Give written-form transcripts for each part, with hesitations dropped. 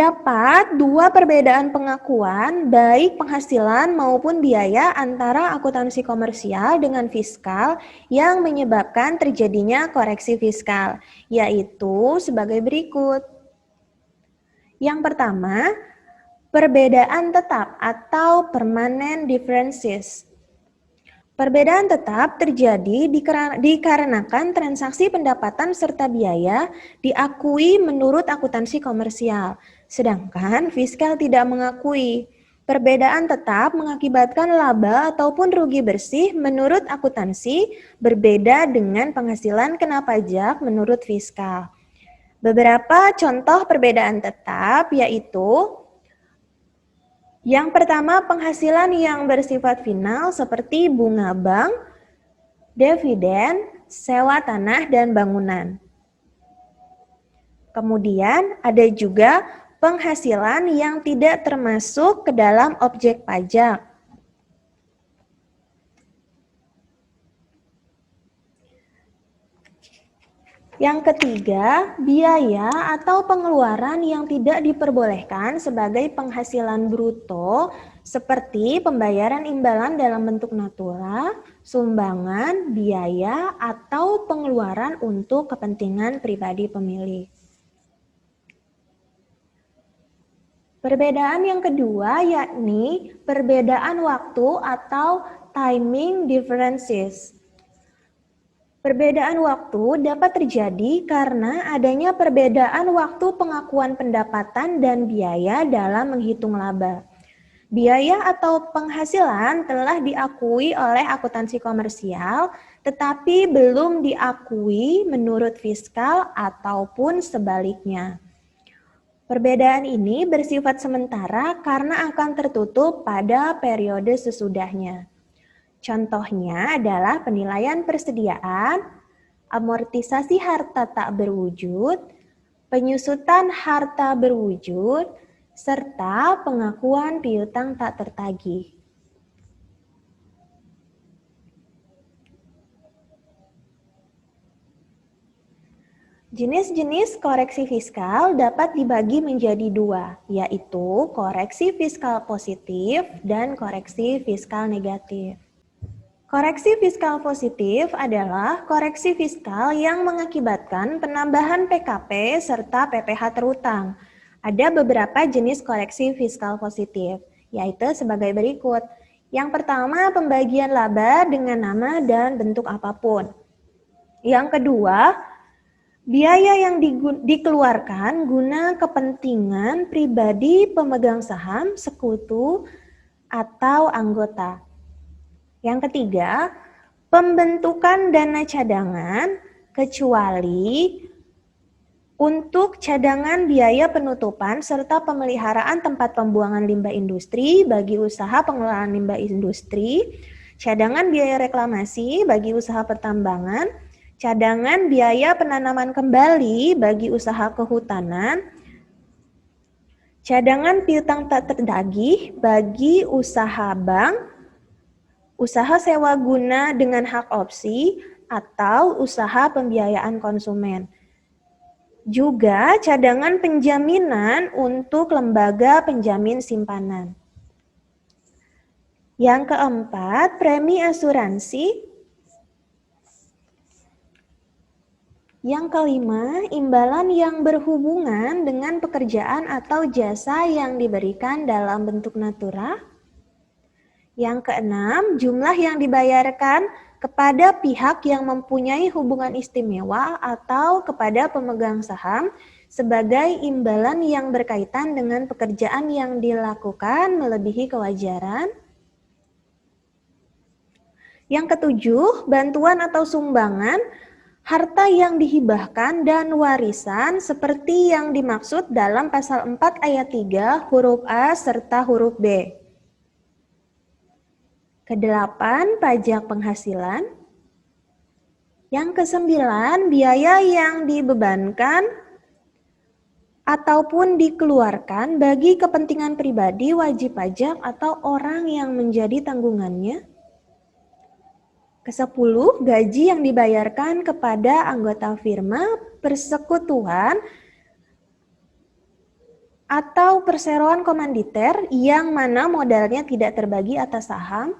Terdapat dua perbedaan pengakuan baik penghasilan maupun biaya antara akuntansi komersial dengan fiskal yang menyebabkan terjadinya koreksi fiskal, yaitu sebagai berikut. Yang pertama, perbedaan tetap atau permanent differences. Perbedaan tetap terjadi dikarenakan transaksi pendapatan serta biaya diakui menurut akuntansi komersial, sedangkan fiskal tidak mengakui. Perbedaan tetap mengakibatkan laba ataupun rugi bersih menurut akuntansi berbeda dengan penghasilan kena pajak menurut fiskal. Beberapa contoh perbedaan tetap yaitu yang pertama, penghasilan yang bersifat final seperti bunga bank, dividen, sewa tanah, dan bangunan. Kemudian ada juga penghasilan yang tidak termasuk ke dalam objek pajak. Yang ketiga, biaya atau pengeluaran yang tidak diperbolehkan sebagai penghasilan bruto seperti pembayaran imbalan dalam bentuk natura, sumbangan, biaya, atau pengeluaran untuk kepentingan pribadi pemilik. Perbedaan yang kedua yakni perbedaan waktu atau timing differences. Perbedaan waktu dapat terjadi karena adanya perbedaan waktu pengakuan pendapatan dan biaya dalam menghitung laba. Biaya atau penghasilan telah diakui oleh akuntansi komersial, tetapi belum diakui menurut fiskal ataupun sebaliknya. Perbedaan ini bersifat sementara karena akan tertutup pada periode sesudahnya. Contohnya adalah penilaian persediaan, amortisasi harta tak berwujud, penyusutan harta berwujud, serta pengakuan piutang tak tertagih. Jenis-jenis koreksi fiskal dapat dibagi menjadi dua, yaitu koreksi fiskal positif dan koreksi fiskal negatif. Koreksi fiskal positif adalah koreksi fiskal yang mengakibatkan penambahan PKP serta PPh terutang. Ada beberapa jenis koreksi fiskal positif, yaitu sebagai berikut. Yang pertama, pembagian laba dengan nama dan bentuk apapun. Yang kedua, biaya yang dikeluarkan guna kepentingan pribadi pemegang saham, sekutu, atau anggota. Yang ketiga, pembentukan dana cadangan kecuali untuk cadangan biaya penutupan serta pemeliharaan tempat pembuangan limbah industri bagi usaha pengelolaan limbah industri, cadangan biaya reklamasi bagi usaha pertambangan, cadangan biaya penanaman kembali bagi usaha kehutanan, cadangan piutang tak tertagih bagi usaha bank, usaha sewa guna dengan hak opsi, atau usaha pembiayaan konsumen. Juga cadangan penjaminan untuk lembaga penjamin simpanan. Yang keempat, premi asuransi. Yang kelima, imbalan yang berhubungan dengan pekerjaan atau jasa yang diberikan dalam bentuk natura. Yang keenam, jumlah yang dibayarkan kepada pihak yang mempunyai hubungan istimewa atau kepada pemegang saham sebagai imbalan yang berkaitan dengan pekerjaan yang dilakukan melebihi kewajaran. Yang ketujuh, bantuan atau sumbangan, harta yang dihibahkan dan warisan seperti yang dimaksud dalam pasal 4 ayat 3 huruf A serta huruf B. Kedelapan, pajak penghasilan. Yang kesembilan, biaya yang dibebankan ataupun dikeluarkan bagi kepentingan pribadi wajib pajak atau orang yang menjadi tanggungannya. Kesepuluh, gaji yang dibayarkan kepada anggota firma, persekutuan, atau perseroan komanditer yang mana modalnya tidak terbagi atas saham.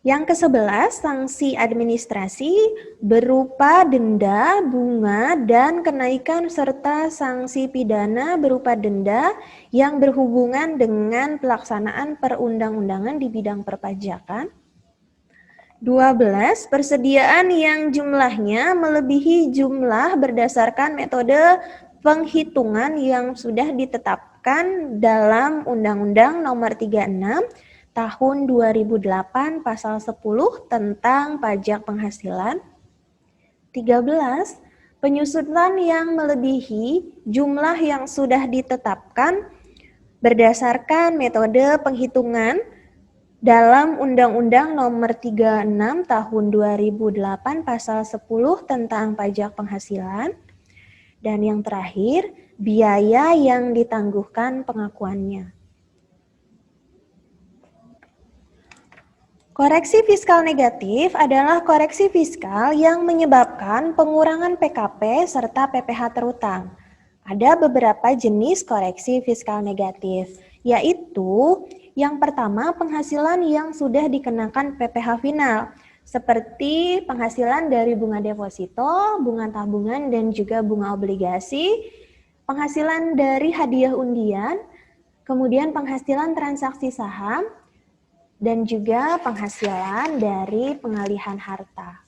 Yang ke-11, sanksi administrasi berupa denda, bunga, dan kenaikan serta sanksi pidana berupa denda yang berhubungan dengan pelaksanaan perundang-undangan di bidang perpajakan. 12, persediaan yang jumlahnya melebihi jumlah berdasarkan metode penghitungan yang sudah ditetapkan dalam Undang-Undang Nomor 36 Tahun 2008 Pasal 10 tentang pajak penghasilan. 13. Penyusutan yang melebihi jumlah yang sudah ditetapkan berdasarkan metode penghitungan dalam Undang-Undang Nomor 36 Tahun 2008 Pasal 10 tentang pajak penghasilan. Dan yang terakhir, biaya yang ditangguhkan pengakuannya. Koreksi fiskal negatif adalah koreksi fiskal yang menyebabkan pengurangan PKP serta PPh terutang. Ada beberapa jenis koreksi fiskal negatif, yaitu yang pertama penghasilan yang sudah dikenakan PPh final, seperti penghasilan dari bunga deposito, bunga tabungan, dan juga bunga obligasi, penghasilan dari hadiah undian, kemudian penghasilan transaksi saham, dan juga penghasilan dari pengalihan harta.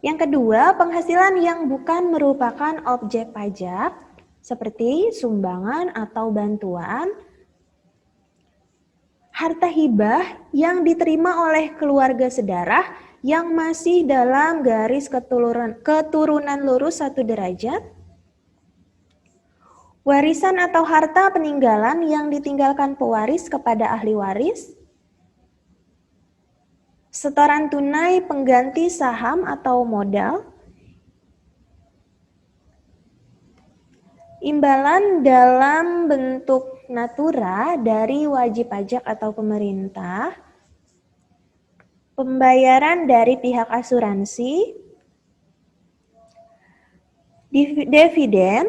Yang kedua, penghasilan yang bukan merupakan objek pajak, seperti sumbangan atau bantuan, harta hibah yang diterima oleh keluarga sedarah yang masih dalam garis keturunan lurus 1 derajat, warisan atau harta peninggalan yang ditinggalkan pewaris kepada ahli waris, setoran tunai pengganti saham atau modal, imbalan dalam bentuk natura dari wajib pajak atau pemerintah, pembayaran dari pihak asuransi, dividen,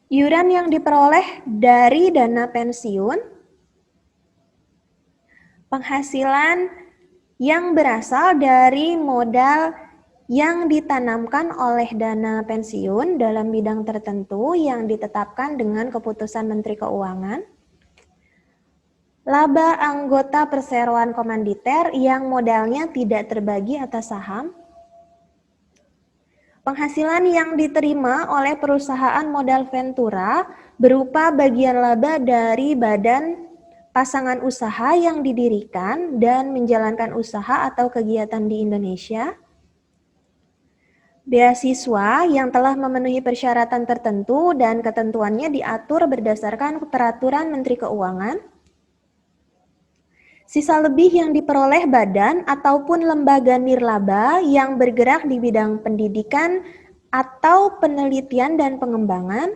iuran yang diperoleh dari dana pensiun, penghasilan yang berasal dari modal yang ditanamkan oleh dana pensiun dalam bidang tertentu yang ditetapkan dengan keputusan Menteri Keuangan, laba anggota perseroan komanditer yang modalnya tidak terbagi atas saham, penghasilan yang diterima oleh perusahaan modal ventura berupa bagian laba dari badan pasangan usaha yang didirikan dan menjalankan usaha atau kegiatan di Indonesia, beasiswa yang telah memenuhi persyaratan tertentu dan ketentuannya diatur berdasarkan peraturan Menteri Keuangan, sisa lebih yang diperoleh badan ataupun lembaga nirlaba yang bergerak di bidang pendidikan atau penelitian dan pengembangan,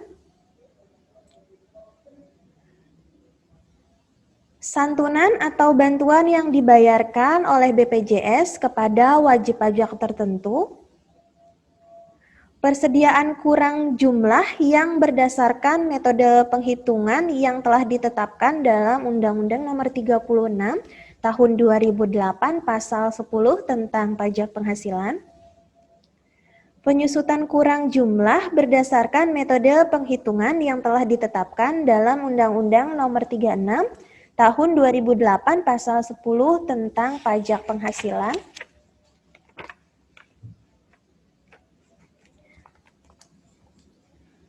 santunan atau bantuan yang dibayarkan oleh BPJS kepada wajib pajak tertentu, persediaan kurang jumlah yang berdasarkan metode penghitungan yang telah ditetapkan dalam Undang-Undang Nomor 36 Tahun 2008 Pasal 10 tentang pajak penghasilan, penyusutan kurang jumlah berdasarkan metode penghitungan yang telah ditetapkan dalam Undang-Undang Nomor 36 Tahun 2008 Pasal 10 tentang pajak penghasilan,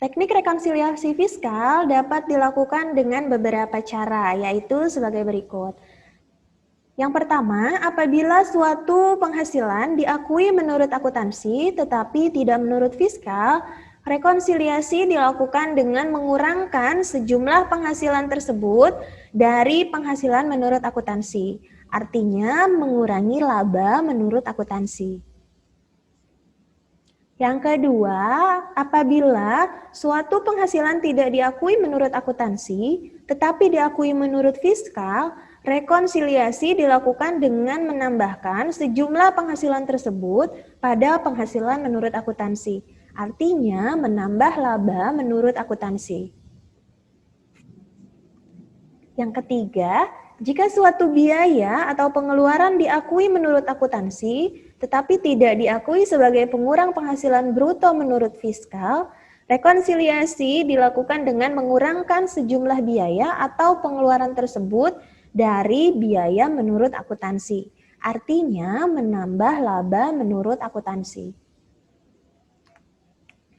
teknik rekonsiliasi fiskal dapat dilakukan dengan beberapa cara, yaitu sebagai berikut. Yang pertama, apabila suatu penghasilan diakui menurut akuntansi tetapi tidak menurut fiskal, rekonsiliasi dilakukan dengan mengurangkan sejumlah penghasilan tersebut dari penghasilan menurut akuntansi. Artinya, mengurangi laba menurut akuntansi. Yang kedua, apabila suatu penghasilan tidak diakui menurut akuntansi, tetapi diakui menurut fiskal, Rekonsiliasi dilakukan dengan menambahkan sejumlah penghasilan tersebut pada penghasilan menurut akuntansi. Artinya menambah laba menurut akuntansi. Yang ketiga, jika suatu biaya atau pengeluaran diakui menurut akuntansi, tetapi tidak diakui sebagai pengurang penghasilan bruto menurut fiskal, rekonsiliasi dilakukan dengan mengurangkan sejumlah biaya atau pengeluaran tersebut dari biaya menurut akuntansi. Artinya menambah laba menurut akuntansi.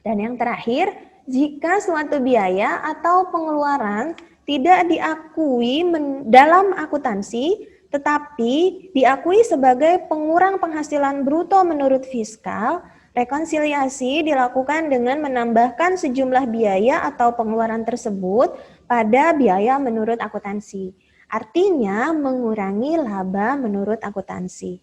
Dan yang terakhir, jika suatu biaya atau pengeluaran tidak diakui dalam akuntansi, tetapi diakui sebagai pengurang penghasilan bruto menurut fiskal, rekonsiliasi dilakukan dengan menambahkan sejumlah biaya atau pengeluaran tersebut pada biaya menurut akuntansi. Artinya mengurangi laba menurut akuntansi.